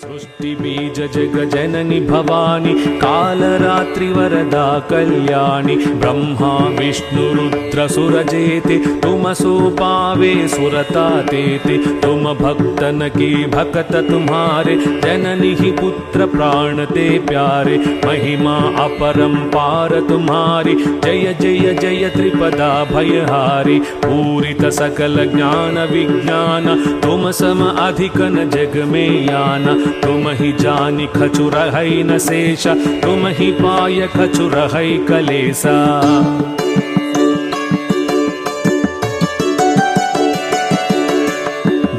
सृष्टि बीज जग जननी भवानी कालरात्रि वरदा कल्याणी ब्रह्मा विष्णु रुद्र सुरजेते तुम सो पावे सुरता तेते तुम भक्तन की भक्त तुम्हारे जननी ही पुत्र प्राण ते प्यारे महिमा अपरंपार तुम्हारी जय जय जय त्रिपदा भयहारी पूरित सकल ज्ञान विज्ञान तुम सम अधिक न जग में याना तुम ही जानी खचुर है न शेषा तुम ही पाय खचुर है कलेसा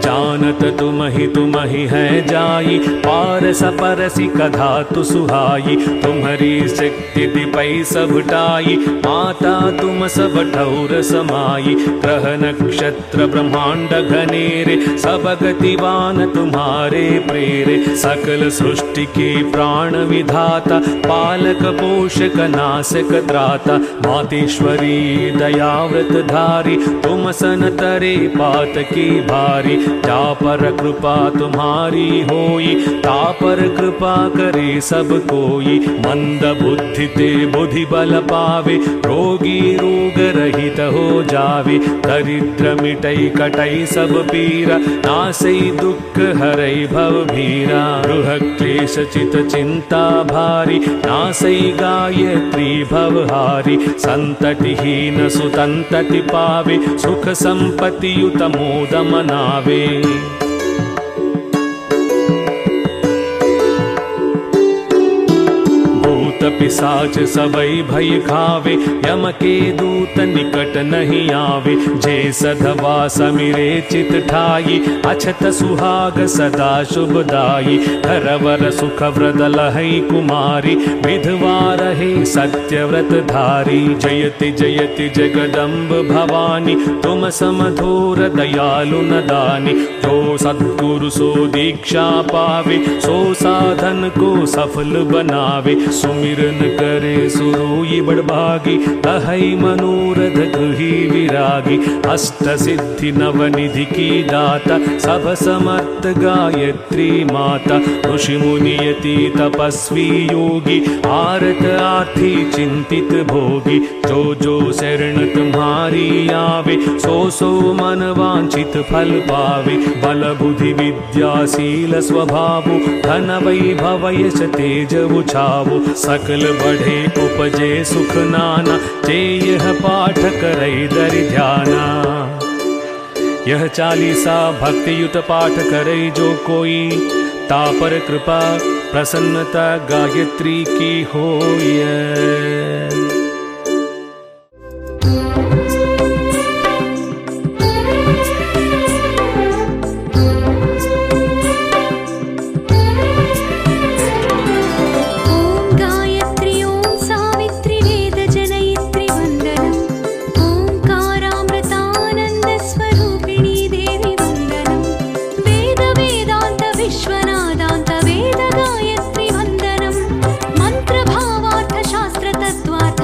जानत तुम ही है जाई पारस परसी कधा तु सुहाई तुम्हारी शक्ति दिपई सब टाई माता तुम सब ठौर समाई ग्रह नक्षत्र ब्रह्मांड घनेरे सब गतिवान तुम्हारे प्रेरे सकल सृष्टि के प्राण विधाता पालक पोषक नासक त्राता मातेश्वरी दयाव्रत धारी तुम सन तरे पात की भारी जा पर कृपा तुम्हारी होई ता पर कृपा करे सब कोई मंद बुद्धि ते बुद्धि बल पावे रोगी रोग रहित हो जावे दरिद्र मिटई कटई सब पीरा नासई दुख हरई भव भीरा गृह क्लेश चित चिंता भारी नासई गायत्री भवहारी संततिहीन सुतंतति पावे सुख संपत्ति युत मोद मनावे पिशाच सबई भय खावे यम के दूत निकट नहीं आवे जे सधवा समिरे चित ठाई अछत सुहाग सदा शुभदाई हरवर सुख व्रत लहई कुमारी विधवा रहे सत्यव्रत धारी जयति जयति जगदम्ब भवानी तुम समधूर दयालु नदानी जो सद्गुरु सो दीक्षा पावे सो साधन को सफल बनावे सुमिरन करे सुरोई बड़भागी लहई मनोरथ गृही विरागी अष्ट सिद्धि नवनिधि की दाता सब समर्थ गायत्री माता ऋषि मुनि यति तपस्वी योगी आरत आर्थी चिंतित भोगी जो जो शरण तुम्हारी आवे सो सो मन वांछित फल पावे बल बुद्धि विद्याशील स्वभाव धन वैभव यश तेज उछावो सकल बढ़े उपजे सुख नाना जे यह पाठ करे दरि ध्याना यह चालीसा भक्ति युत पाठ करे जो कोई ता पर कृपा प्रसन्नता गायत्री की होय। मंत्र भावार्थ शास्त्र तत्वार्थ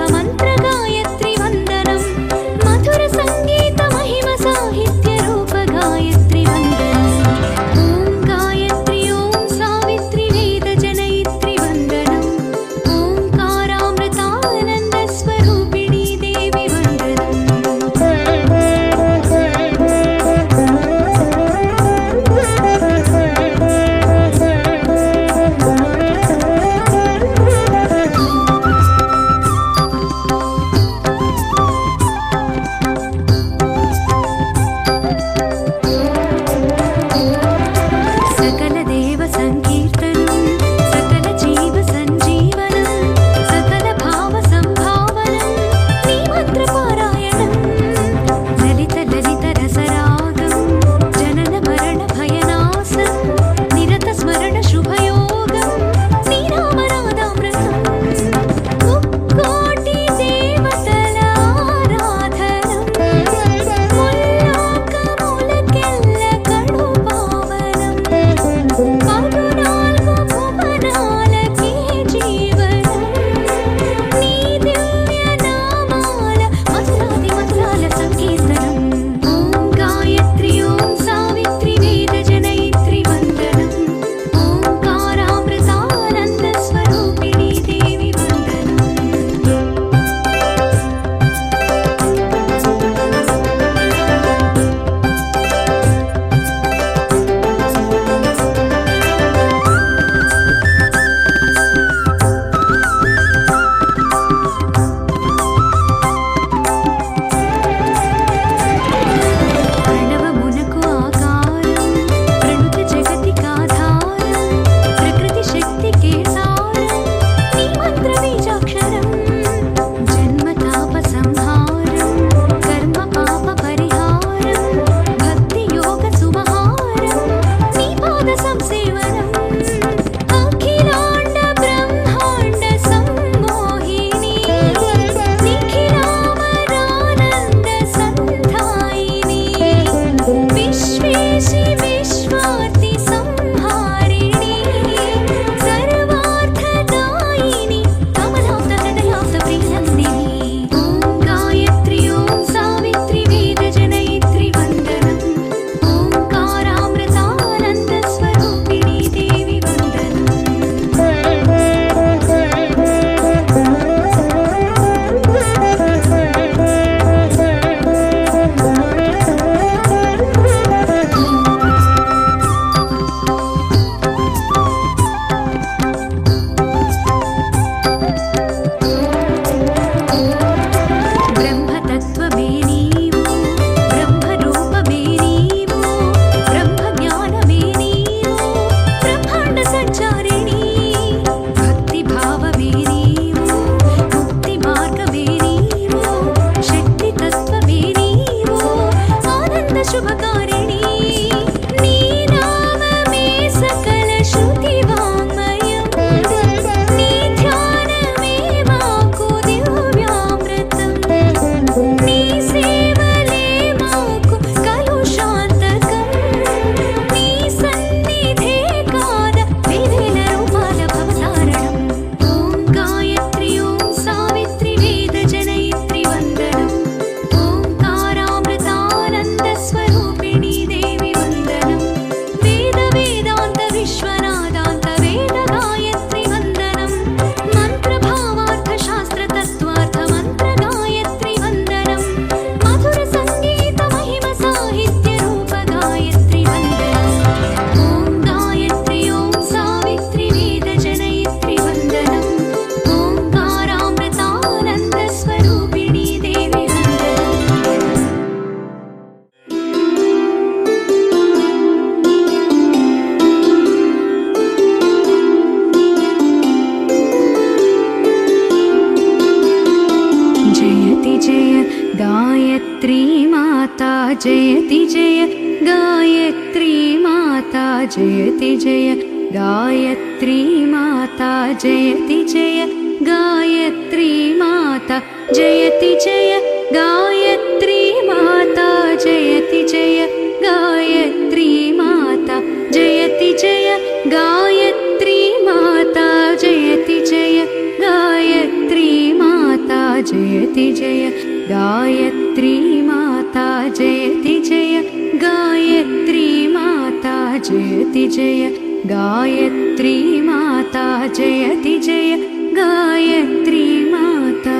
गायत्री माता जयति जय गायत्री माता जयति जय गायत्री माता जयति जय गायत्री माता जयति जय गायत्री माता जयति जय गायत्री माता जयति जय गायत्री माता जयति जय गायत्री माता जयति जय गायत्री माता जयति जय गायत्री माता जयति जय गायत्री माता जयति जय गायत्री माता।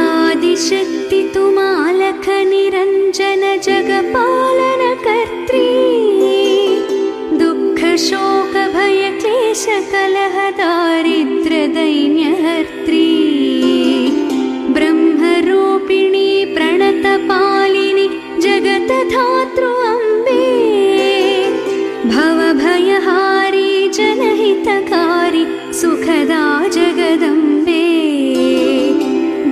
आदिशक्ति तुमालक निरंजन जगपालन कर्त्री दुःख शोक भय क्लेश कलह दारिद्र दैन्य हर्त्री ब्रह्मरूपिणी प्रणत पालिनी जगत धातृ अम्बे भव भयहारी जनहितकारी सुखदा जगदम्बे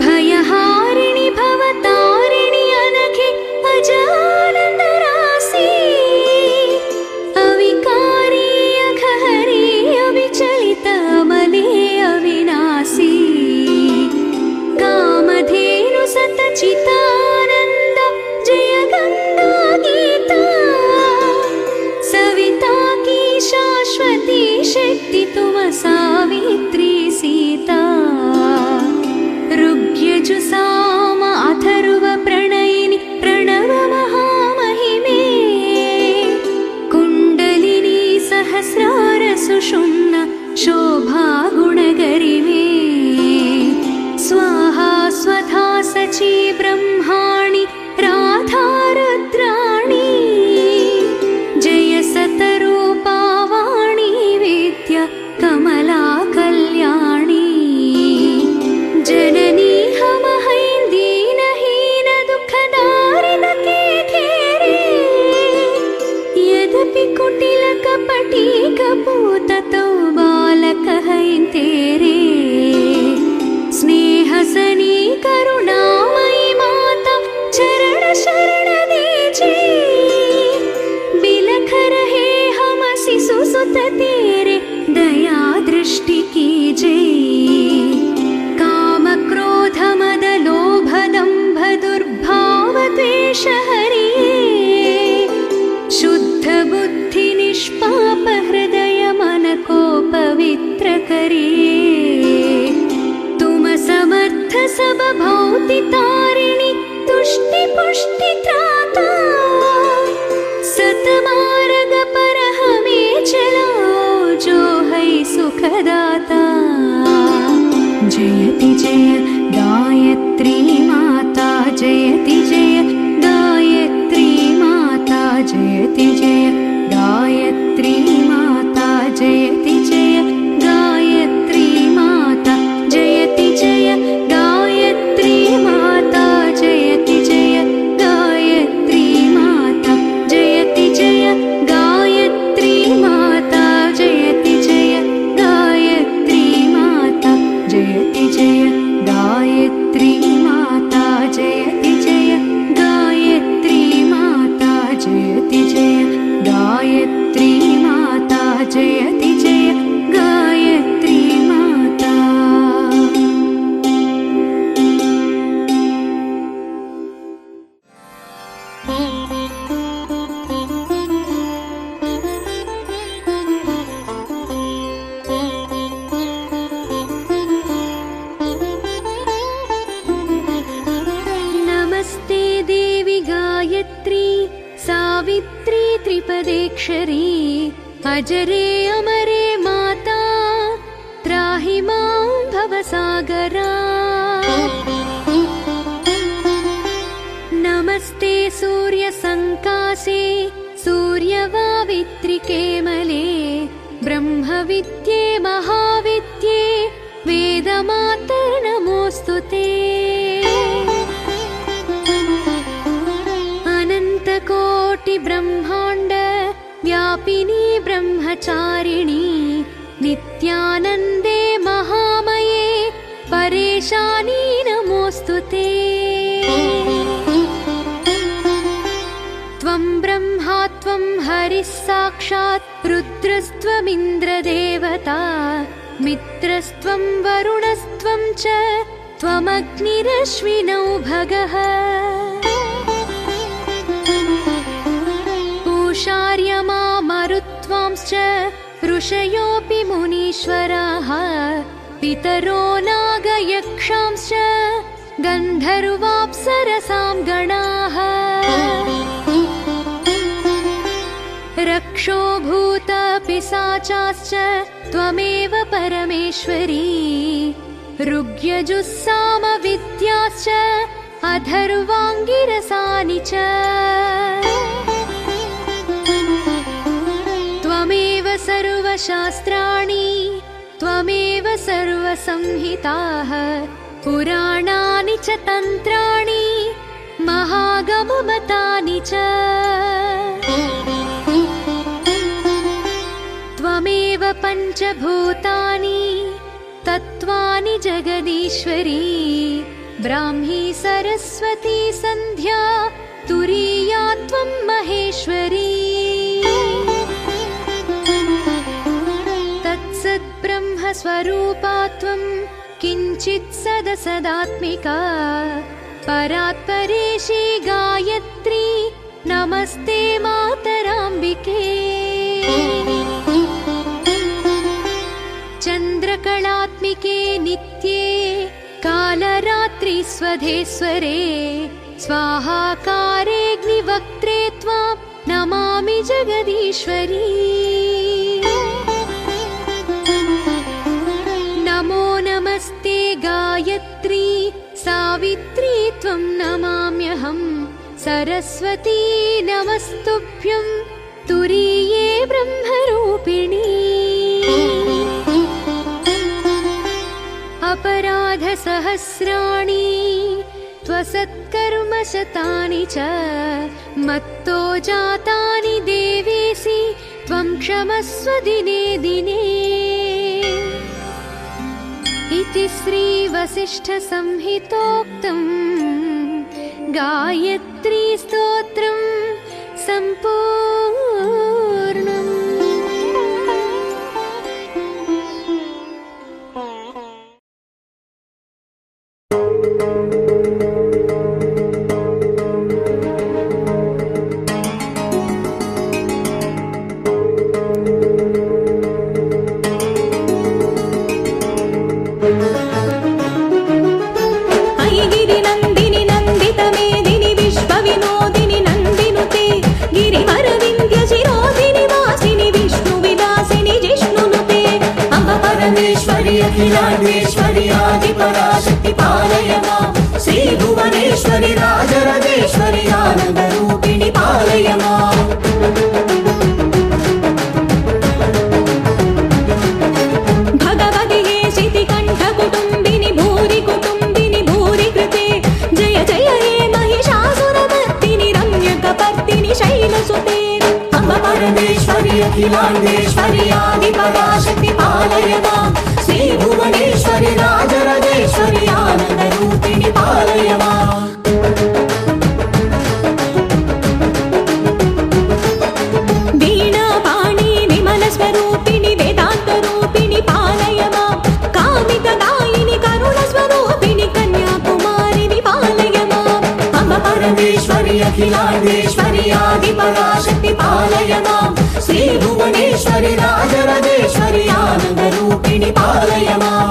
भयहारिणि भवतारिणि अनघे अजानन्द राशि अविकारी अघहरी अविचलित अमले अविनाशी कामधेनु सतचितानन्द जय गंगा गीता सविता की शाश्वती शक्ति तुम सावित्री सीता ऋग्यजुसाम अथर्व प्रणयिनि प्रणव महामहिमे कुण्डलिनी सहस्रार सुषुम्न शोभा गुणगरिमे स्वाहा स्वधा सची ब्रह्माणि राधा रुद्राणि जय सतरूपा वाणी विद्या कमला कल्याणी जननी हम हैं दीनहीन दुःखदारिद के घेरे यद्यपि कुटिल कपटी कपूत तो बालक हैं तेरे स्नेह सनी करुणामयी माता चरण शरण दीजे बिलख रहे हम शिशु सुत तेरे दया दृष्टि कीजे काम क्रोध मद लोभ दंभ दुर्भाव द्वेष हरिये शुद्ध बुद्धि निष्पाप हृदय मन को पवित्र करिए तुम समर्थ सब भौति तारिणी तुष्टि पुष्टि त्राता सतमार्ग पर हमें चलाओ जो है सुखदाता जयति जय गायत्री माता जयति जय गायत्री माता जयति जय गायत्री माता जयति जय गायत्री माता जयति जय गायत्री माता जयति जय गायत्री माता जयति जय गायत्री माता जयति जय गायत्री माता जयति जय गायत्री माता जयति जय गायत्री माता जयति जय गायत्री माता जयति जय गायत्री माता। नमस्ते देवी गायत्री सावित्री त्रिपदेक्षरी अजरे अमरे माता त्राहि मां भवसागरात् नमस्ते सूर्यसङ्कासे सूर्यवावित्रिके मले ब्रह्मविद्ये महाविद्ये वेदमातर्नमोऽस्तु ते अनन्तकोटि ब्रह्माण्ड व्यापिनी ब्रह्मचारिणी नित्यानन्दे महामये परेशानी नमोऽस्तु ते। त्वं ब्रह्मा त्वं हरिः साक्षात् रुद्रस्त्वमिन्द्रदेवता मित्रस्त्वं वरुणस्त्वं च त्वमग्निरश्विनौ भगः। पूषार्यमा मरुत्वांश्च ऋषयोऽपि मुनीश्वराः पितरो नागयक्षांश्च गन्धर्वाप्सरसां गणाः। रक्षो भूत पिशाचाश्च त्वमेव परमेश्वरी ऋग्यजुस्सामविद्याश्च अथर्वाङ्गिरसानि च। त्वमेव सर्वशास्त्राणि त्वमेव सर्वसंहिताः पुराणानि च तन्त्राणि महागममतानि च। त्वमेव पञ्चभूतानि तत्त्वानि जगदीश्वरी ब्राह्मी सरस्वती सन्ध्या तुरीया त्वं महेश्वरी। तत्सद्ब्रह्मस्वरूपा त्वं किञ्चित् सदसदात्मिका परात्परेशी गायत्री नमस्ते मातराम्बिके। चन्द्रकलात्मिके नित्ये कालरात्रिस्वधेश्वरे स्वाहाकारेऽग्निवक्त्रे त्वां नमामि जगदीश्वरी। नमो नमस्ते गायत्री सावित्री त्वं नमाम्यहं सरस्वती नमस्तुभ्यं तुरीये ब्रह्मरूपिणी। अपराधसहस्राणि त्वसत्कर्मशतानि च मत्तो जातानि देवेसि त्वं क्षमस्व दिने दिने। इति श्रीवसिष्ठसंहितोक्तं गायत्री स्तोत्रं सम्पूर्णम्। अखिलांडेश्वरी आदिपराशक्ति पालय मां। श्रीभुवनेश्वरी राजराजेश्वरी आनंदरूपिणी पालय मां। भगवति शितिकण्ठ कुटुम्बिनि भूरि कुटुम्बिनि भूरि कृते जय जय हे महिषासुरमर्दिनि रम्यकपर्दिनि शैलसुते। अम्ब परमेश्वरी अखिलांडेश्वरी आदिपराशक्ति पालय मां। श्रीभुवनेश्वरी राजराजेश्वरी आनंदरूपिणी पालय मां। वीणापाणि विमलस्वरूपिणि वेदान्तरूपिणि पालय मां। कामितदायिनि करुणस्वरूपिणि कन्याकुमारिनि पालय मां। अम्ब परमेश्वरी अखिलांडेश्वरी आदिपराशक्ति पालय मां। श्रीभुवनेश्वरी राजराजेश्वरी आनंदरूपिणी पालय मां।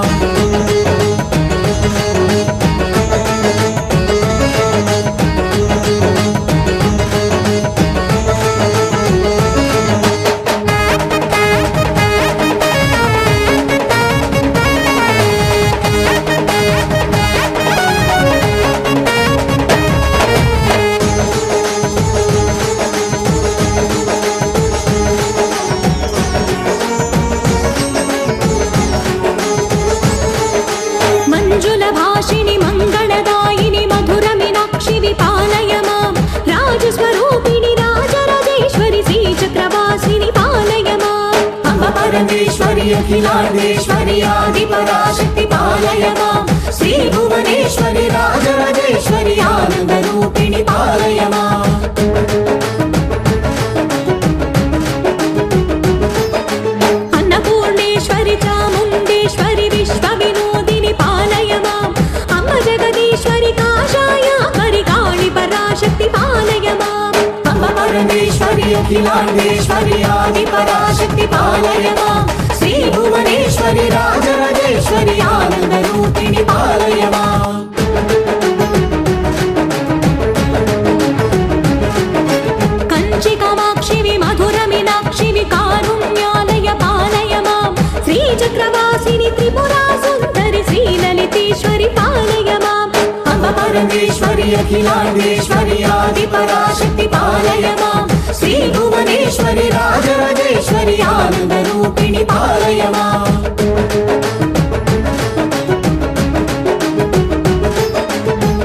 अखिलाण्डेश्वरि आदिपराशक्ति पालय मां श्रीभुवनेश्वरि राजराजेश्वरि आनन्दरूपिणि पालय माम् अन्नपूर्णेश्वरि चामुण्डेश्वरि विश्वविनोदिनि पालय माम् अम्ब जगदीश्वरि काषायाकरि काळि पराशक्ति पालय माम् अम्ब परमेश्वरि अखिलाण्डेश्वरि आदिपराशक्ति पालय माम् श्रीभुवनेश्वरि राजराजेश्वरि आनन्दरूपिणि पालय माम् कंचि कामाक्षि मधुर मीनाक्षि कारुण्यालय पालय माम् श्रीचक्रवासिनि त्रिपुरा सुन्दरि श्रीललितेश्वरि पालय माम् अम्ब परमेश्वरि अखिलाण्डेश्वरि आदिपराशक्ति पालय माम् श्रीभुवनेश्वरि राजराजेश्वरि आनन्दरूपिणि पालय माम्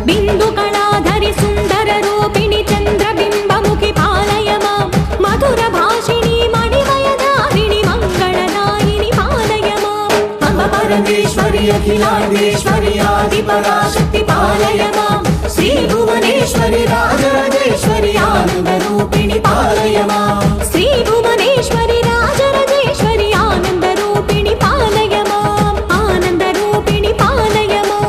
बिन्दुकलाधरि सुन्दररूपिणि चन्द्रबिम्बमुखि पालय माम् मधुरभाषिणि मणिमयधारिणि मङ्गलदायिनि पालय माम् अम्ब परमेश्वरि अखिलाण्डेश्वरि आदिपराशक्ति पालय माम् श्रीभुवनेश्वरि राजराजेश्वरि आनन्दरूपिणि पालय माम् श्रीभुवनेश्वरि राजराजेश्वरि आनन्दरूपिणि पालय माम् आनन्दरूपिणि पालय माम्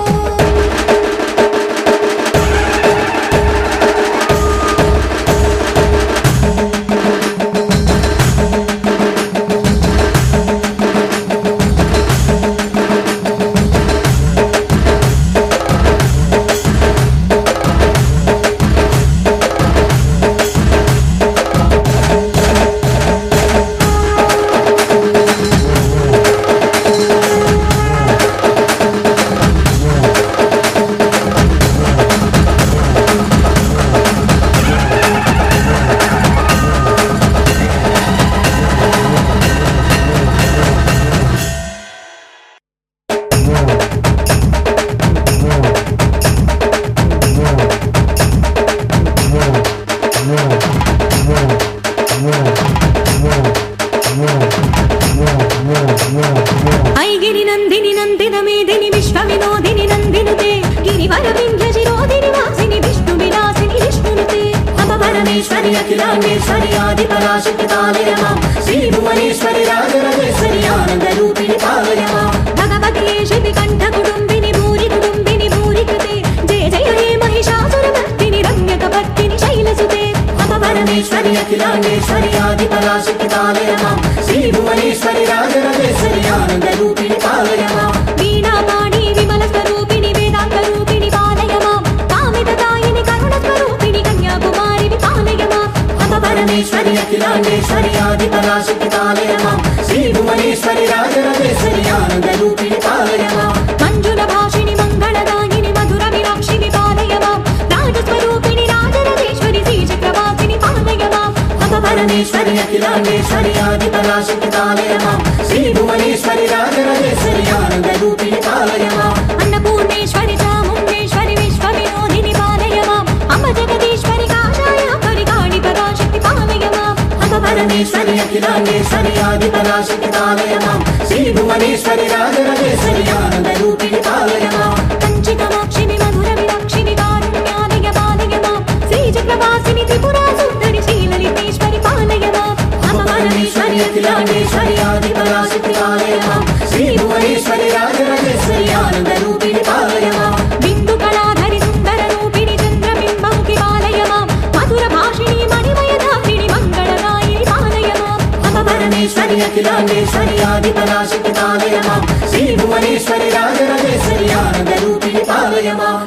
ऐगिरि नन्दिनि नन्दित मेदिनि विश्वविनोदिनि नन्दिनुते गिरिवर विन्ध्यशिरोधिनि वासिनि विष्णुविलासिनि विष्णुनुते अम्ब परमेश्वरि अखिलाण्डेश्वरि आदिपराशक्ति पालय माम् श्रीभुवनेश्वरि राजराजेश्वरि आनन्दरूपिणि पालय माम् भगवति शितिकण्ठ कुटुम्बिनि भूरि कुटुम्बिनि भूरि कृते जय जय हे महिषासुरमर्दिनि रम्यकपर्दिनि शैलसुते अम्ब परमेश्वरि अखिलाण्डेश्वरि आदिपराशक्ति पालय माम् श्रीभुवनेश्वरि राजराजेश्वरि आनन्दरूपिणि पालय माम् वीणापाणि विमलस्वरूपिणि वेदान्तरूपिणि पालय माम् कामितदायिनि करुणस्वरूपिणि कन्याकुमारि पालय माम् अम्ब परमेश्वरि अखिलाण्डेश्वरि आदिपराशक्ति पालय माम् श्रीभुवनेश्वरि राजराजेश्वरि आनन्दरूपिणि पालय माम् मञ्जुलभाषिणि मङ्गलदायिनि मधुर मीनाक्षिनि पालय माम् राजस्वरूपिणि राजराजेश्वरि श्रीचक्रवासिनि पालय माम् अम्ब परमेश्वरि अखिलाण्डेश्वरि आदिपराशक्ति पालय माम् श्रीभुवनेश्वरि राजराजेश्वरि आनन्दरूपिणि पालय माम् अन्नपूर्णेश्वरि चामुण्डेश्वरि विश्वविनोदिनि पालय माम् अम्ब जगदीश्वरि काषायाकरि काळि पराशक्ति पालय माम् अम्ब परमेश्वरि अखिलाण्डेश्वरि आदिपराशक्ति पालय माम् श्रीभुवनेश्वरि राजराजेश्वरि आनन्दरूपिणि पालय माम् कंचि कामाक्षि मधुर मीनाक्षि कारुण्यालय पालय माम् श्रीचक्रवासिनि त्रिपुरा सुन्दरि श्रीललितेश्वरि पालय माम् अम्ब परमेश्वरि अखिलाण्डेश्वरि आदिपराशक्ति पालय माम् श्रीभुवनेश्वरि राजराजेश्वरि आनन्दरूपिणि पालय माम् बिन्दुकलाधरि सुन्दररूपिणि चन्द्रबिम्बमुखि पालय माम् मधुरभाषिणि मणिमयधारिणि मङ्गलदायिनि पालय माम् अम्ब परमेश्वरि अखिलाण्डेश्वरि आदिपराशक्ति पालय माम् श्रीभुवनेश्वरि राजराजेश्वरि आनन्दरूपिणि पालय माम्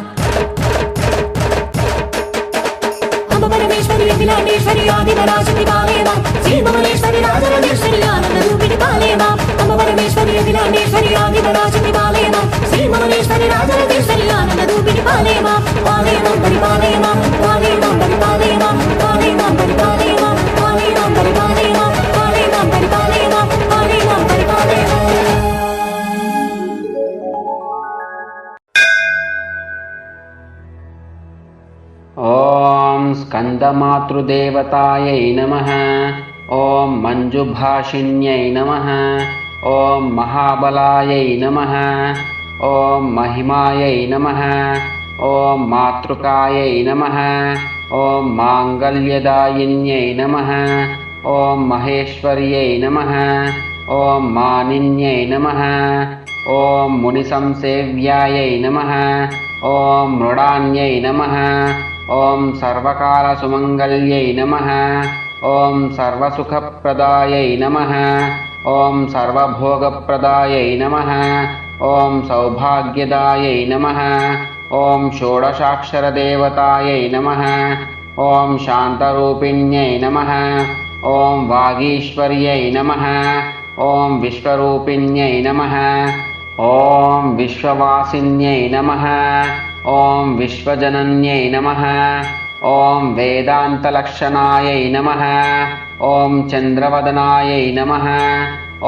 अम्ब परमेश्वरि अखिलाण्डेश्वरि आदिपराशक्ति पालय माम् श्रीभुवनेश्वरि राजराजेश्वरि आनन्दरूपिणि पालय माम् अम्ब परमेश्वरि अखिलाण्डेश्वरि आदिपराशक्ति पालय माम् श्रीभुवनेश्वरि राजराजेश्वरि आनन्दरूपिणि पालय माम् पालय माम् परिपालय माम् पालय माम् परिपालय माम् पालय माम् परिपालय माम् पालय माम् परिपालय माम् पालय माम् परिपालय माम् पालय माम् परिपालय माम् ॐ स्कन्दमातृदेवतायै नमः। ॐ मञ्जुभाषिण्यै नमः। ॐ महाबलायै नमः ॐ महिमायै नमः ॐ मातृकायै नमः ॐ माङ्गल्यदायिन्यै नमः ॐ महेश्वर्यै नमः ॐ मानिन्यै नमः ॐ मुनिसंसेव्यायै नमः ॐ मृडान्यै नमः ॐ सर्वकालसुमङ्गल्यै नमः ॐ सर्वसुखप्रदायै नमः ॐ सर्वभोगप्रदायै नमः ॐ सौभाग्यदायै नमः ॐ षोडशाक्षरदेवतायै नमः ॐ शान्तरूपिण्यै नमः ॐ वागीश्वर्यै नमः ॐ विश्वरूपिण्यै नमः ॐ विश्ववासिन्यै नमः ॐ विश्वजनन्यै नमः ॐ वेदान्तलक्षणायै नमः ॐ चन्द्रवदनायै नमः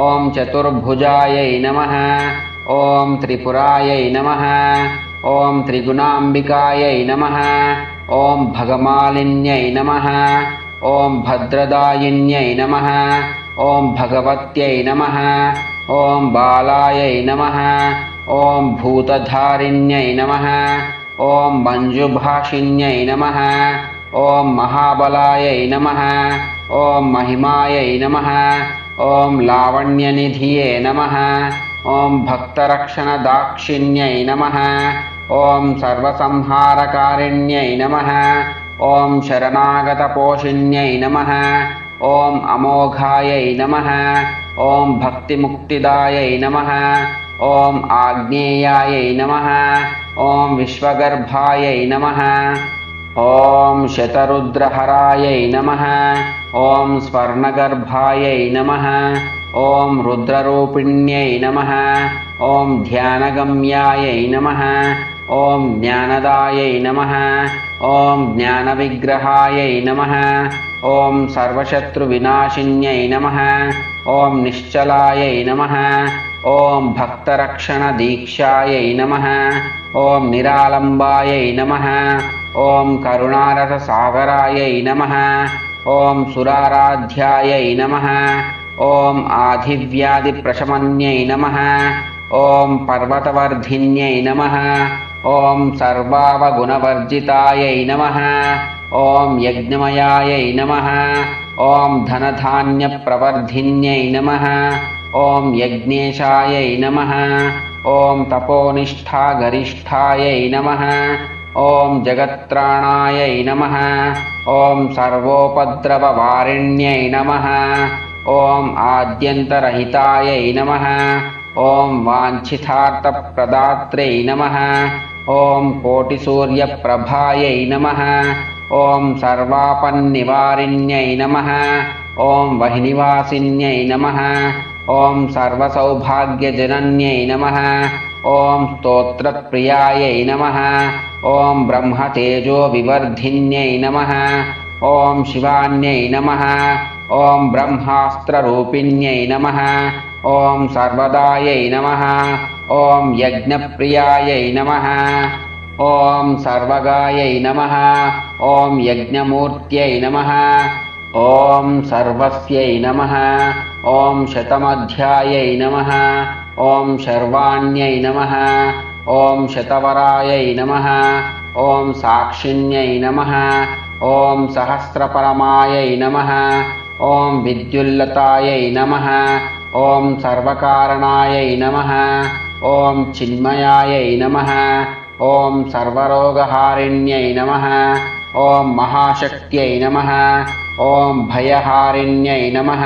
ॐ चतुर्भुजायै नमः ॐ त्रिपुरायै नमः ॐ त्रिगुणाम्बिकायै नमः ॐ भगमालिन्यै नमः ॐ भद्रदायिन्यै नमः ॐ भगवत्यै नमः ॐ बालायै नमः ॐ भूतधारिण्यै नमः ॐ मञ्जुभाषिन्यै नमः ॐ महाबलायै नमः ॐ महिमायै नमः ॐ लावण्यनिधिये नमः ॐ भक्तरक्षणदाक्षिण्यै नमः ॐ सर्वसंहारकारिण्यै नमः ॐ शरणागतपोषिण्यै नमः ॐ अमोघायै नमः ॐ भक्तिमुक्तिदायै नमः ॐ आग्नेयायै नमः ॐ विश्वगर्भायै नमः ॐ शतरुद्रहरायै नमः ॐ स्वर्णगर्भायै नमः ॐ रुद्ररूपिण्यै नमः ॐ ध्यानगम्यायै नमः ॐ ज्ञानदायै नमः ॐ ज्ञानविग्रहायै नमः ॐ सर्वशत्रुविनाशिन्यै नमः ॐ निश्चलायै नमः ॐ भक्तरक्षणदीक्षायै नमः ॐ निरालम्बायै नमः ॐ करुणारससागरायै नमः ॐ सुराराध्यायै नमः ॐ आधिव्याधिप्रशमन्यै नमः ॐ पर्वतवर्धिन्यै नमः ॐ सर्वावगुणवर्जितायै नमः ॐ यज्ञमयायै नमः ॐ धनधान्यप्रवर्धिन्यै नमः ॐ यज्ञेशायै नमः ॐ तपोनिष्ठागरिष्ठायै नमः ॐ जगत्त्राणायै नमः ॐ सर्वोपद्रववारिण्यै नमः ॐ आद्यन्तरहितायै नमः ॐ वाञ्छितार्थप्रदात्रै नमः ॐ कोटिसूर्यप्रभायै नमः ॐ सर्वापन्निवारिण्यै नमः ॐ वह्निवासिन्यै नमः ॐ सर्वसौभाग्यजनन्यै नमः ॐ स्तोत्रप्रियायै नमः ॐ ब्रह्मतेजोविवर्धिन्यै नमः ॐ शिवान्यै नमः ॐ ब्रह्मास्त्ररूपिण्यै नमः ॐ सर्वदायै नमः ॐ यज्ञप्रियायै नमः ॐ सर्वगायै नमः ॐ यज्ञमूर्त्यै नमः ॐ सर्वस्यै नमः ॐ शतमध्यायै नमः ॐ शर्वाण्यै नमः ॐ शतवरायै नमः ॐ साक्षिण्यै नमः ॐ सहस्रपरमायै नमः ॐ विद्युल्लतायै नमः ॐ सर्वकारणायै नमः ॐ चिन्मयायै नमः ॐ सर्वरोगहारिण्यै नमः ॐ महाशक्त्यै नमः ॐ भयहारिण्यै नमः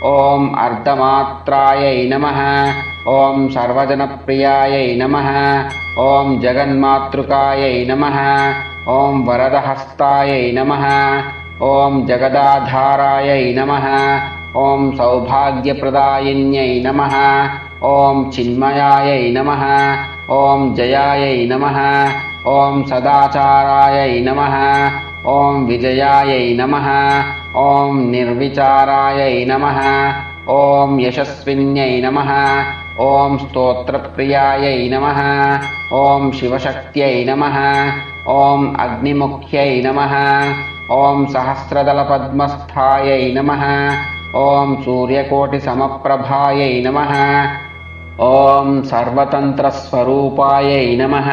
ॐ अर्धमात्रायै नमः ॐ सर्वजनप्रियायै नमः ॐ जगन्मातृकायै नमः ॐ वरदहस्तायै नमः ॐ जगदाधारायै नमः ॐ सौभाग्यप्रदायिन्यै नमः ॐ चिन्मयायै नमः ॐ जयायै नमः ॐ सदाचारायै नमः ॐ विजयायै नमः ॐ निर्विचारायै नमः ॐ यशस्विन्यै नमः ॐ स्तोत्रप्रियायै नमः ॐ शिवशक्त्यै नमः ॐ अग्निमुख्यै नमः ॐ सहस्रदलपद्मस्थायै नमः ॐ सूर्यकोटिसमप्रभायै नमः। ॐ सर्वतन्त्रस्वरूपायै नमः।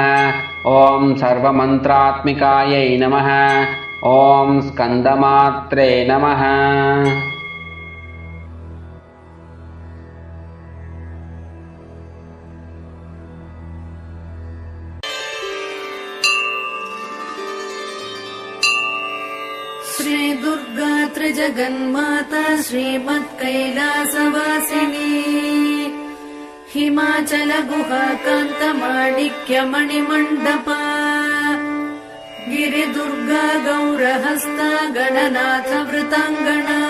ॐ सर्वमन्त्रात्मिकायै नमः। ॐ स्कन्दमात्रे नमः। श्री दुर्गा त्रिजगन्माता श्रीमत्कैलासवासिनी हिमाचल गुहा कान्तमाणिक्यमणिमण्डपा गिरिदुर्गा गौरहस्ता गणनाथ वृताङ्गना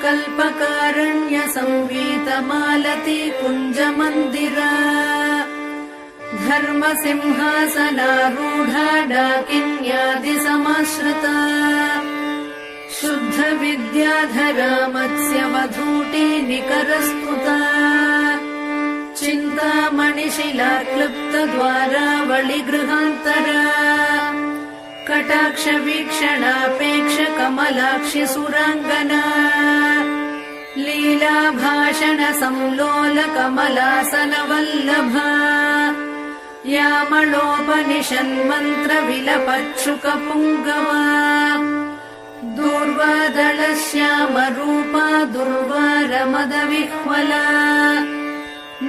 कल्पकारण्य संवीत मालती कुञ्जमन्दिरा धर्मसिंहासनारूढा डाकिन्यादिसमाश्रिता शुद्ध विद्याधरा मत्स्यवधूटी निकरस्तुता चिन्तामणिशिला क्लुप्तद्वारावळिगृहान्तरा कटाक्षवीक्षणापेक्ष कमलाक्षि सुराङ्गना लीलाभाषण संलोल कमलासनवल्लभा यामणोपनिषन्मन्त्रविलपच्छुकपुङ्गवा दूर्वादलश्यामरूपा दुर्वारमदविह्वला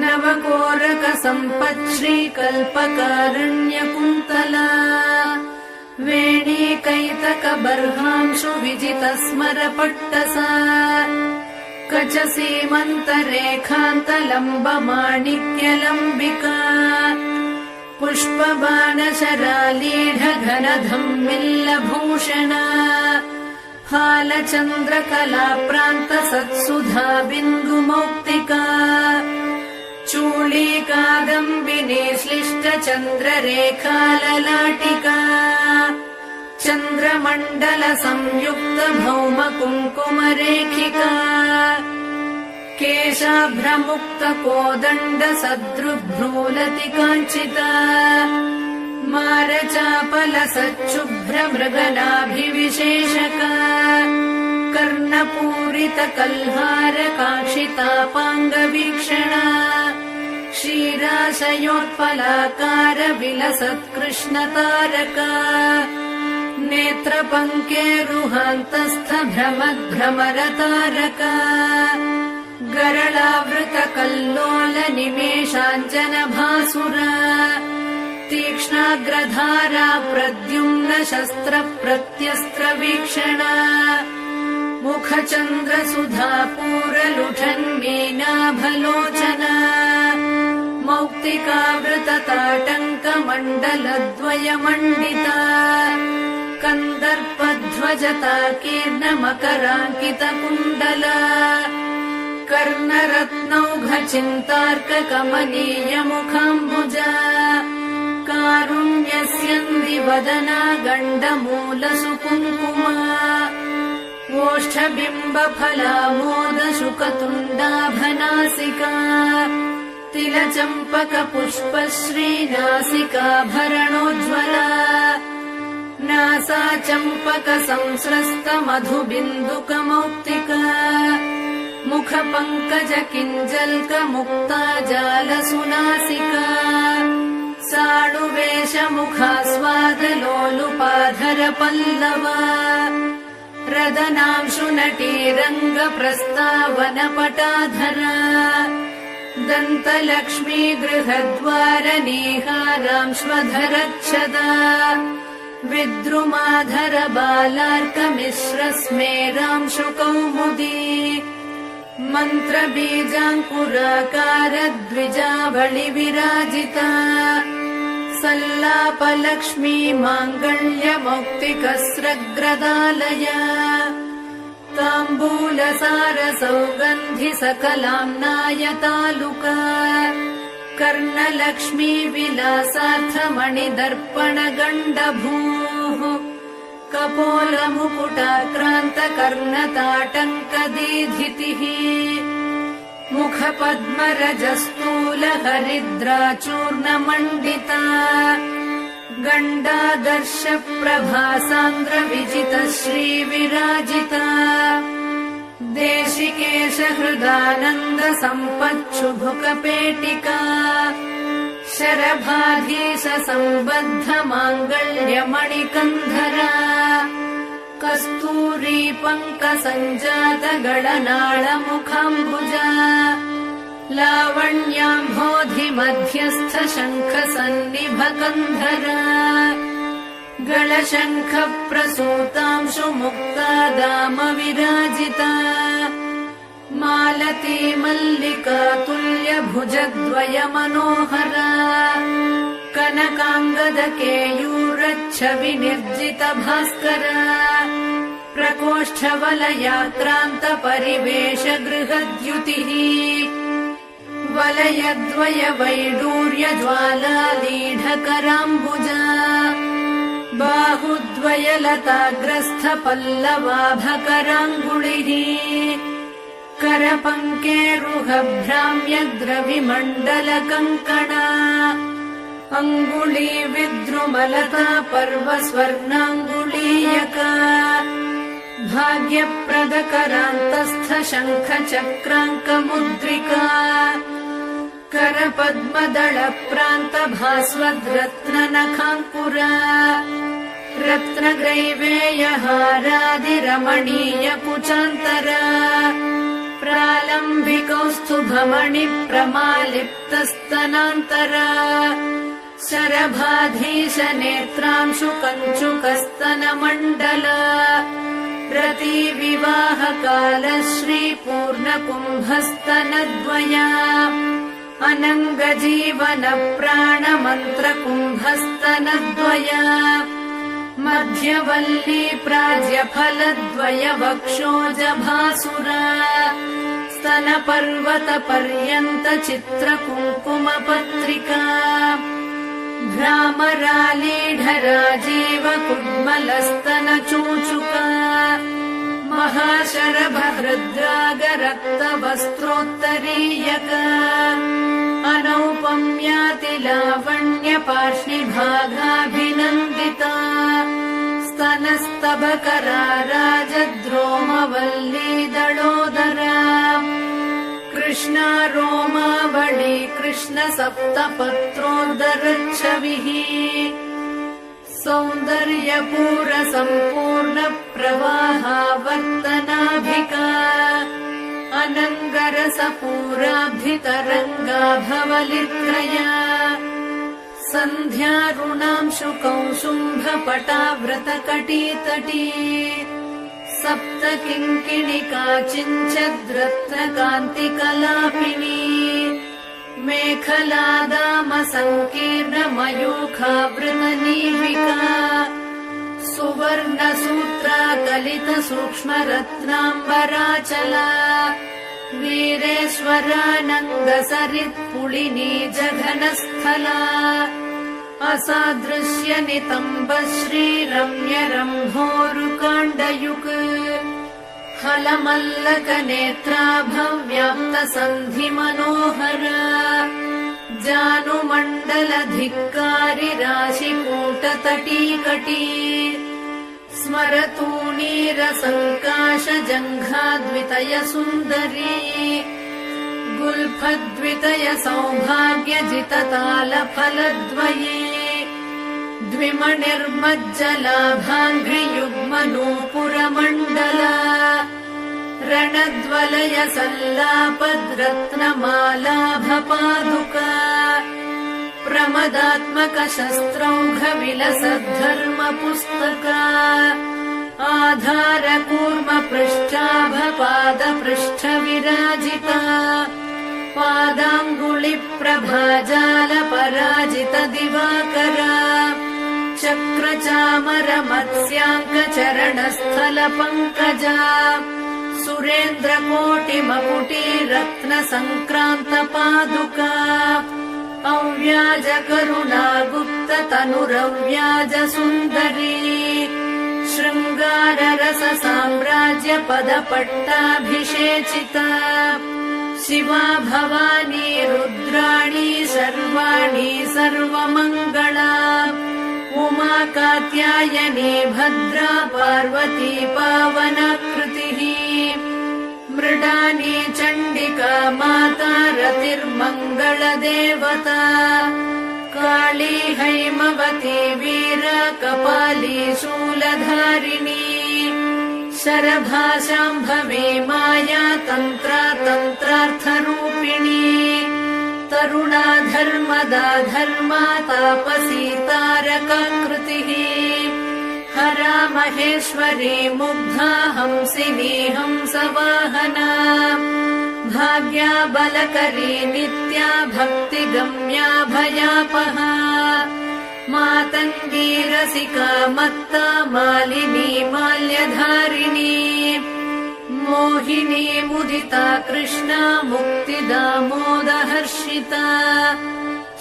नवकोरकसम्पच्छ्रीकल्पकारण्यकुन्तला वेणीकैतकबर्हांशु विजितस्मरपट्टसा कचसीमन्तरेखान्तलम्बमाणिक्यलम्बिका पुष्पबाणशरालीढघनधम्मिल्लभूषणा हालचन्द्रकलाप्रान्तसत्सुधा बिन्दुमौक्तिका चूळीकादम्बिनी श्लिष्टचन्द्ररेखाललाटिका चन्द्रमण्डलसंयुक्तभौमकुङ्कुमरेखिका केशाभ्रमुक्तकोदण्डसदृभ्रूलतिकाञ्चिता मारचापलसच्छुभ्रमृगनाभिविशेषका कर्णपूरितकल्हारकाङ्क्षितापाङ्गवीक्षणा क्षीराशयोत्पलाकारविलसत्कृष्णतारका नेत्रपङ्केरुहान्तस्थभ्रमद्भ्रमरतारका गरलावृतकल्लोलनिमेषाञ्जनभासुरा तीक्ष्णाग्रधारा प्रद्युम्न शस्त्रप्रत्यस्त्रवीक्षणा मुखचन्द्रसुधापूरलुठन्मीनाभलोचना मौक्तिकावृतताटङ्कमण्डलद्वयमण्डिता कन्दर्पध्वजताकीर्णमकराङ्कितकुण्डला कर्णरत्नौघचिन्तार्ककमनीयमुखाम्बुजा कारुण्यस्यन्दिवदना गण्डमूलसुकुङ्कुमा ओष्ठबिम्बफलामोदशुकतुण्डाभनासिका तिलचम्पकपुष्पश्रीनासिकाभरणोज्ज्वला नासाचम्पकसंस्रस्तमधुबिन्दुकमौक्तिका मुखपङ्कजकिञ्जल्कमुक्ताजालसुनासिका साडुवेशमुखास्वादलोलुपाधरपल्लवा रदनांशुनटीरङ्गप्रस्तावनपटाधरा दन्तलक्ष्मी गृहद्वारनीहारांश्वधरच्छदा विद्रुमाधर बालार्कमिश्रस्मेरांशुकौमुदी मन्त्रबीजाङ्कुराकार द्विजावळिविराजिता सल्लापलक्ष्मी माङ्गल्यमौक्तिकस्रग्रदालया ताम्बूलसारसौगन्धिसकलाम्नायतालुका कर्णलक्ष्मी विलासार्थमणिदर्पणगण्डभूः कपोलमुकुटाक्रान्तकर्णताटङ्कदीधितिः मुखपद्मरजस्थूलहरिद्राचूर्णमण्डिता गण्डादर्शप्रभासान्द्रविजितश्रीविराजिता देशिकेश हृदानन्द सम्पच्छुभुकपेटिका शरभाधीश सम्बद्ध माङ्गल्यमणिकन्धरा कस्तूरी पङ्क सञ्जात गणनाळमुखाम्बुजा लावण्याम्भोधि मध्यस्थ शङ्ख सन्निभकन्धरा गलशङ्ख प्रसूतांशु मुक्ता दाम विराजिता मालती मल्लिका तुल्य भुजद्वय मनोहरा कनकाङ्गद केयूरच्छवि निर्जित भास्करा प्रकोष्ठवलयाक्रान्त परिवेश गृहद्युतिः वलयद्वय वैडूर्य ज्वालालीढकराम्बुजा बाहुद्वय लताग्रस्थ पल्लवाभकराङ्गुलिः करपङ्केरुहभ्राम्यग्रविमण्डल कङ्कणा अङ्गुली विद्रुमलता पर्व स्वर्णाङ्गुलीयका भाग्यप्रदकरान्तस्थ शङ्ख चक्राङ्कमुद्रिका करपद्मदळ प्रान्त भास्वद्रत्न नखाङ्कुरा रत्नग्रैवेयहारादिरमणीय कुचान्तरा प्रालम्बिकौस्तुभमणि प्रमालिप्तस्तनान्तरा शरभाधीश नेत्रांशु कञ्चुकस्तनमण्डल रतिविवाहकाल श्रीपूर्णकुम्भस्तनद्वया अनङ्गजीवन प्राणमन्त्रकुम्भस्तनद्वया मध्यवल्ली प्राज्यफलद्वय वक्षोजभासुरा स्तनपर्वत पर्यन्त चित्रकुङ्कुमपत्रिका भ्रामरालीढराजीव कुड्मलस्तनचूचुका महाशरभहृद्रागरक्तवस्त्रोत्तरीयका अनौपम्याति लावण्य पार्ष्णिभागाभिनन्दिता स्तनस्तबकरा राजद्रोमवल्ली दळोदरा कृष्णा रोमावळी कृष्ण सप्तपत्रोदरच्छविः सौन्दर्यपूर सम्पूर्ण प्रवाहावर्तनाभिका अनङ्गरसपूराब्धितरङ्गाभवलित्रया सन्ध्यारुणांशु कौसुम्भपटाव्रतकटीतटी सप्त किङ्किणिका चिञ्चद्रत्नकान्तिकलापिनी मेखलादाम सङ्कीर्ण मयूखावृतनीविका सुवर्णसूत्रा कलित सूक्ष्म रत्नाम्बराचला वीरेश्वरानङ्गसरित्पुलिनी जघनस्थला असादृश्य नितम्ब श्रीरम्य रम्भोरुकाण्डयुक् हलमल्लकनेत्रा भव्याप्त सन्धि मनोहरा जानुमण्डलधिक्कारी राशिकूटतटीकटी स्मरतूणीरसङ्काश जङ्घाद्वितय सुन्दरी गुल्फद्वितय सौभाग्यजिततालफलद्वये द्विमणिर्मज्जलाभाङ्घ्रियुग्मनूपुरमण्डला रणद्वलय सल्लापद्रत्नमालाभपादुका प्रमदात्मक शस्त्रौघ विलसद्धर्म पुस्तका आधार कूर्म पृष्ठाभपाद पृष्ठ विराजिता पादाङ्गुलि प्रभाजाल पराजित दिवाकरा चक्रचामर मत्स्याङ्क चरणस्थल पङ्कजा सुरेन्द्र कोटि मकुटी रत्न संक्रांत पादुका अव्याज करुणा गुप्त तनुरव्याज सुन्दरी शृङ्गार रस साम्राज्य पद पट्टाभिषेचिता शिवा भवानी रुद्राणी सर्वाणि सर्वमङ्गला उमा कात्यायनी भद्रा पार्वती पावनाकृतिः गर्डानी चण्डिका माता रतिर्मङ्गलदेवता काली हैमवती वीर कपाली शूलधारिणी शरभाशाम्भवी माया तन्त्रार्थरूपिणी तरुणा धर्मदा धर्मा तापसी तारकाकृतिः हरा महेश्वरी मुग्धा हंसिनी हंसवाहना भाग्या बलकरी नित्या भक्तिगम्या भयापहा मातङ्गी रसिका मत्ता मालिनी माल्यधारिणी मोहिनी मुदिता कृष्णा मुक्तिदा मोदहर्षिता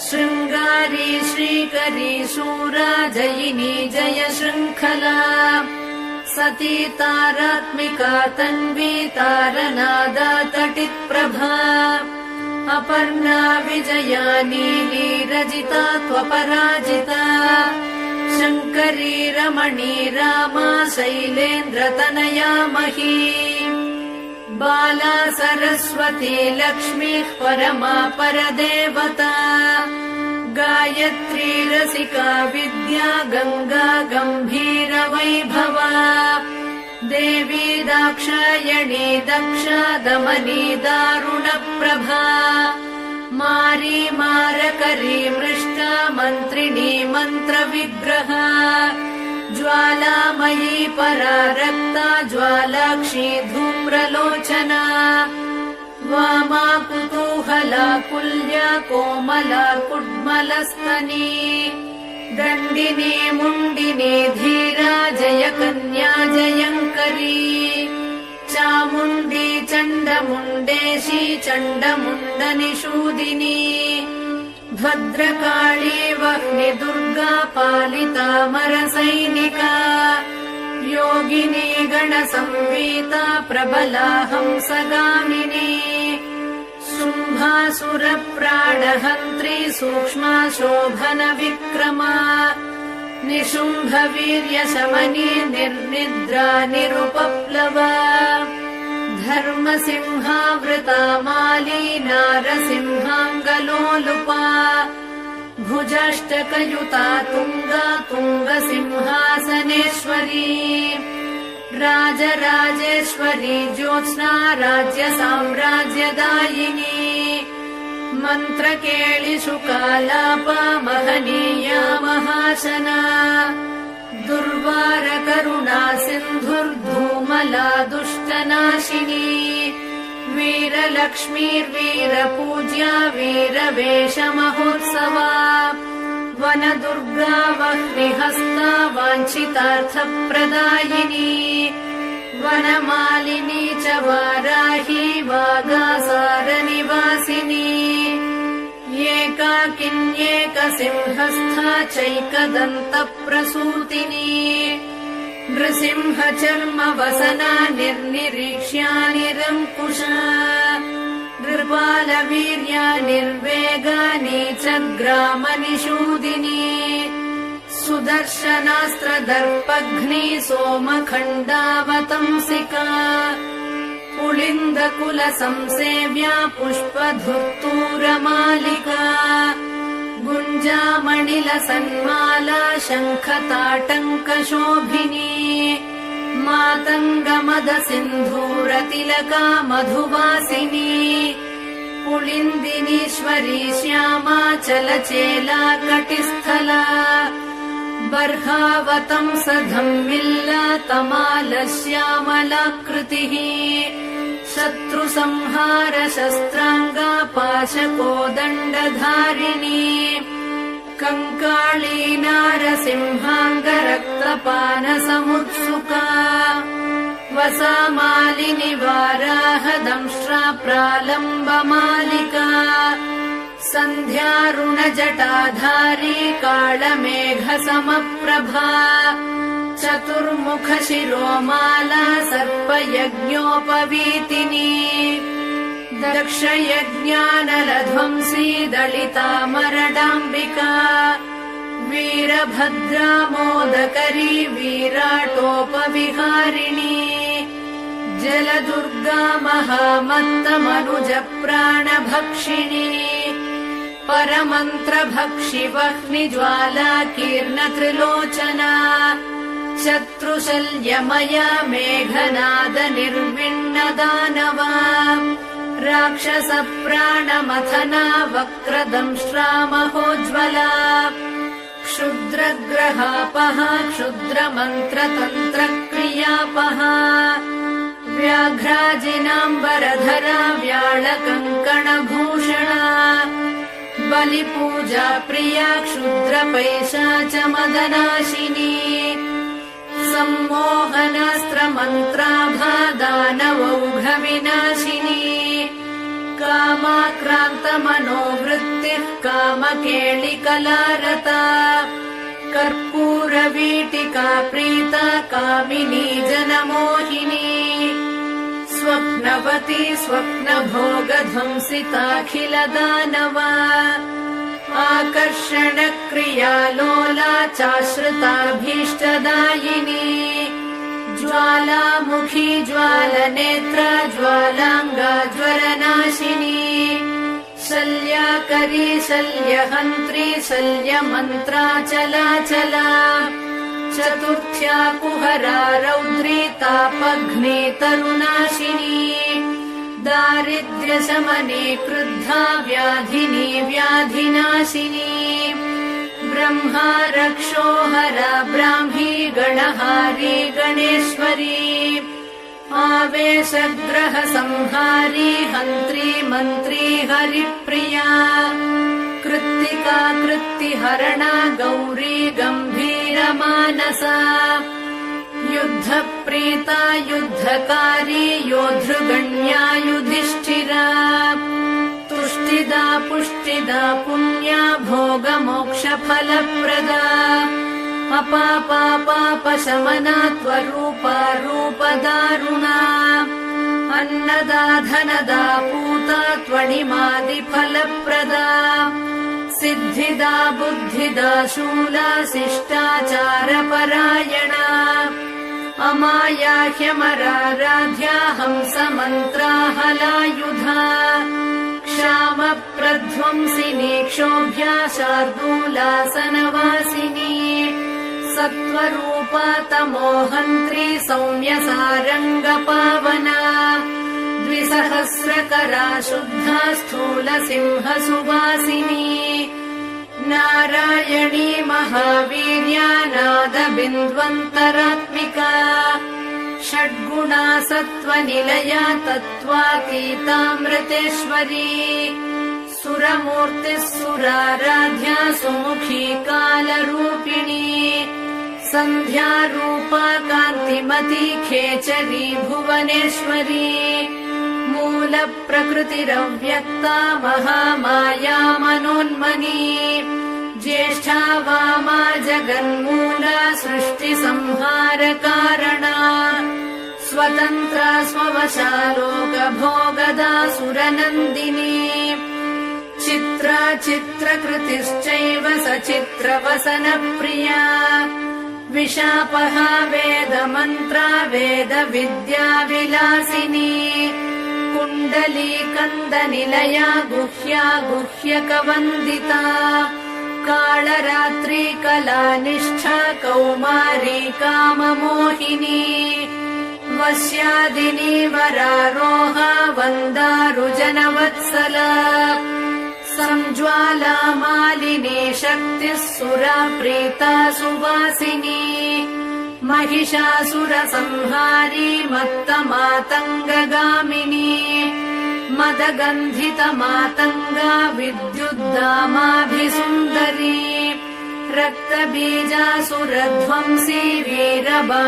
शृङ्गारी श्रीकरी शूरा जयिनी जय शृङ्खला सती तारात्मिका तन्वी तारनादा तटित्प्रभा अपर्णा विजया नीली रजिता त्वपराजिता शङ्करी रमणी रामा शैलेन्द्रतनया मही बाला सरस्वती लक्ष्मीः परमा परदेवता गायत्री रसिका विद्या गङ्गा गम्भीरवैभवा देवी दाक्षायणी दक्षा दमनी दारुणप्रभा मारी मारकरी मृष्टा मन्त्रिणी मन्त्रविग्रहा ज्वालामयी परा रक्ता ज्वालाक्षी धूम्रलोचना वामा कुतूहला कुल्या कोमला कुड्मलस्तनी दण्डिनी मुण्डिनी धीरा जयकन्या जयङ्करी चामुण्डी चण्डमुण्डेशी चण्डमुण्डनिषूदिनी भद्रकाली वह्नि दुर्गा पालितामरसैनिका योगिनी गणसंवीता प्रबला हंसगामिनी शुम्भासुरप्राणहन्त्री सूक्ष्मा शोभनविक्रमा निशुम्भवीर्यशमनी निर्निद्रा निरुपप्लवा धर्मसिंहावृता माली नारसिंहाङ्गलोलुपा भुजाष्टकयुता तुङ्गा तुङ्गसिंहासनेश्वरी राजराजेश्वरी ज्योत्स्ना राज्यसाम्राज्यदायिनी मन्त्रकेलिशुकालापा महनीया महाशना दुर्वारकरुणा सिन्धुर्धूमला दुष्टनाशिनी वीरलक्ष्मीर्वीरपूज्या वीरवेषमहोत्सवा वनदुर्गा वह्निहस्ता वाञ्छितार्थप्रदायिनी वनमालिनी च वाराही वागासारनिवासिनी एकाकिन्येकसिंहस्था चैकदन्तप्रसूतिनी नृसिंहचर्मवसना निर्निरीक्ष्या निरङ्कुशा नृपालवीर्या निर्वेगा नीचग्रामनिषूदिनी सुदर्शनास्त्रदर्पघ्नी सोमखण्डावतंसिका पुलिन्दकुलसंसेव्या पुष्पधुर्तूरमालिका गुञ्जामणिलसन्माला शङ्खताटङ्कशोभिनी मातङ्गमदसिन्धूरतिलका मधुवासिनी पुलिन्दिनीश्वरी श्यामा चलचेला कटिस्थला बर्हावतंसधम्मिल्ला तमालश्यामलाकृतिः शत्रुसंहार शस्त्राङ्गा पाशकोदण्डधारिणी कङ्काळी नारसिंहाङ्गरक्तपानसमुत्सुका वसामालिनि वाराहदंष्ट्रा प्रालम्बमालिका सन्ध्यारुणजटाधारी काळमेघसमप्रभा चतुर्मुखशिरोमाला सर्पयज्ञोपवीतिनी दक्षयज्ञानलध्वंसी दलितामरडाम्बिका वीरभद्रा मोदकरी विराटोपविहारिणी जलदुर्गा महामत्तमनुजप्राणभक्षिणी परमन्त्रभक्षि वह्निज्वाला कीर्णत्रिलोचना शत्रुशल्यमया मेघनाद निर्विण्णदानवा राक्षसप्राणमथना वक्रदंष्ट्रामहोज्ज्वला क्षुद्रग्रहापहा क्षुद्रमन्त्रतन्त्रक्रियापहा व्याघ्राजिनाम्बरधरा व्याळकङ्कणभूषणा बलिपूजा प्रिया क्षुद्रपैशाचमदनाशिनी सम्मोहनास्त्रमन्त्राभा दानवौघविनाशिनी कामाक्रान्तमनोवृत्तिः कामकेलिकलारता कर्पूरवीटिका प्रीता कामिनी जनमोहिनी स्वप्नवती स्वप्नभोगध्वंसिताखिलदानवा आकर्षणक्रियालोला चाश्रिताभीष्टदायिनी ज्वालामुखी ज्वालनेत्रा ज्वालाङ्गा ज्वरनाशिनी शल्याकरी शल्यहन्त्री शल्यमन्त्राचलाचला चतुर्थ्या कुहरा रौद्री तापघ्ने तरुनाशिनी दारिद्र्यशमने क्रुद्धा व्याधिनी व्याधिनाशिनी ब्रह्मा रक्षोहरा ब्राह्मी गणहारी गणेश्वरी आवेशग्रह संहारी हन्त्री मन्त्री हरिप्रिया कृत्तिका कृत्तिहरणा गौरी गम्भीरमानसा युद्धप्रीता युद्धकारी योद्धृगण्या युधिष्ठिरा तुष्टिदा पुष्टिदा पुण्या भोगमोक्षफलप्रदा अपापापापशमना त्वरूपा रूपदारुणा अन्नदा धनदा पूता त्वणिमादिफलप्रदा सिद्धिदा बुद्धिदा शूला शिष्टाचारपरायणा अमाया ह्यमराराध्या हंसमन्त्रा हलायुधा क्षामप्रध्वंसिनी क्षोभ्या शार्दूलासनवासिनी सत्त्वरूपा तमोहन्त्री सौम्यसारङ्गपावना द्विसहस्रकरा शुद्धा स्थूलसिंहसुवासिनी नारायणी महावीर्या नादबिन्द्वन्तरात्मिका षड्गुणा सत्त्वनिलया तत्त्वातीतामृतेश्वरी सुरमूर्तिः सुराराध्या सुमुखी कालरूपिणी सन्ध्यारूपा कान्तिमती खेचरी भुवनेश्वरी मूलप्रकृतिरव्यक्ता महामाया मनोन्मनी ज्येष्ठा वामा जगन्मूला सृष्टिसंहारकारणा स्वतन्त्रा स्ववशालोकभोगदा सुरनन्दिनी चित्रा चित्रकृतिश्चैव सचित्रवसनप्रिया विशापहा वेदमन्त्रा वेदविद्याविलासिनी कुण्डलीकन्दनिलया गुह्या गुह्यकवन्दिता कालरात्रि कलानिष्ठा कौमारी काममोहिनी वश्यादिनी वरारोहा वन्दारुजनवत्सला संज्वाला मालिनी शक्तिः सुरा प्रीता सुवासिनी महिषासुरसंहारी मत्तमातङ्गगामिनी मदगन्धितमातङ्गा विद्युद्दामाभिसुन्दरी रक्तबीजासुरध्वंसी वीरबाणासुरेक्षणा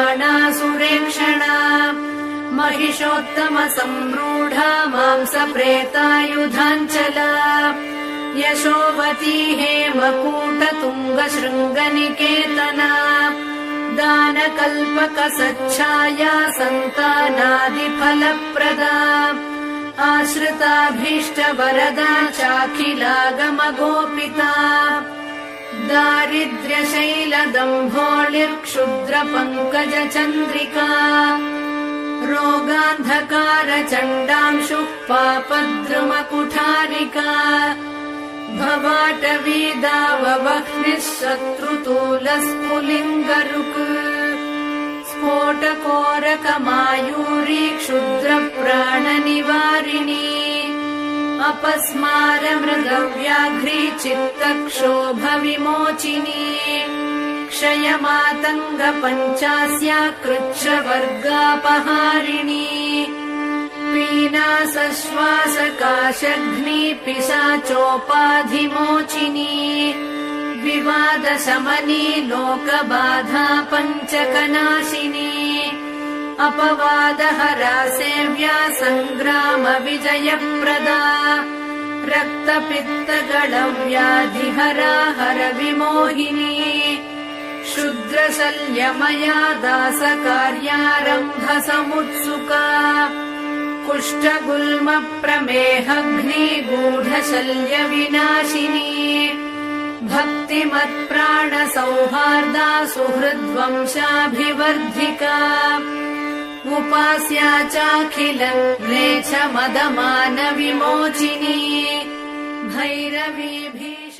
महिषोत्तमसम्रूढा मांसप्रेतायुधाञ्चला यशोवती हेमकूटतुङ्गशृङ्गनिकेतना दानकल्पकसच्छाया सन्तानादिफलप्रदा आश्रिताभीष्टवरदा चाखिलागमगोपिता दारिद्र्यशैलदम्भोळिर्क्षुद्रपङ्कजचन्द्रिका रोगा भवान्धकारचण्डांशुः पापद्रुमकुठारिका भवाटवीदाववह्निः शत्रुतूलस्फुलिङ्गरुक् स्फोटकोरकमायूरी क्षुद्रप्राणनिवारिणी अपस्मारमृगव्याघ्री चित्तक्षोभविमोचिनी क्षयमातङ्गपञ्चास्या कृच्छ्रवर्गापहारिणी पीनासश्वासकाशघ्नी पिशाचोपाधिमोचिनी विवादशमनी लोकबाधा पञ्चकनाशिनी अपवादहरा सेव्या सङ्ग्रामविजयप्रदा रक्तपित्तगणव्याधिहरा हरविमोहिनी क्षुद्रशल्यमया दासकार्यारम्भसमुत्सुका कुष्ठगुल्मप्रमेहघ्नी गूढशल्यविनाशिनी भक्तिमत्प्राणसौहार्दा सुहृद्वंशाभिवर्धिका उपास्या चाखिलम्लेच्छमदमानविमोचिनी भैरवी भीषणी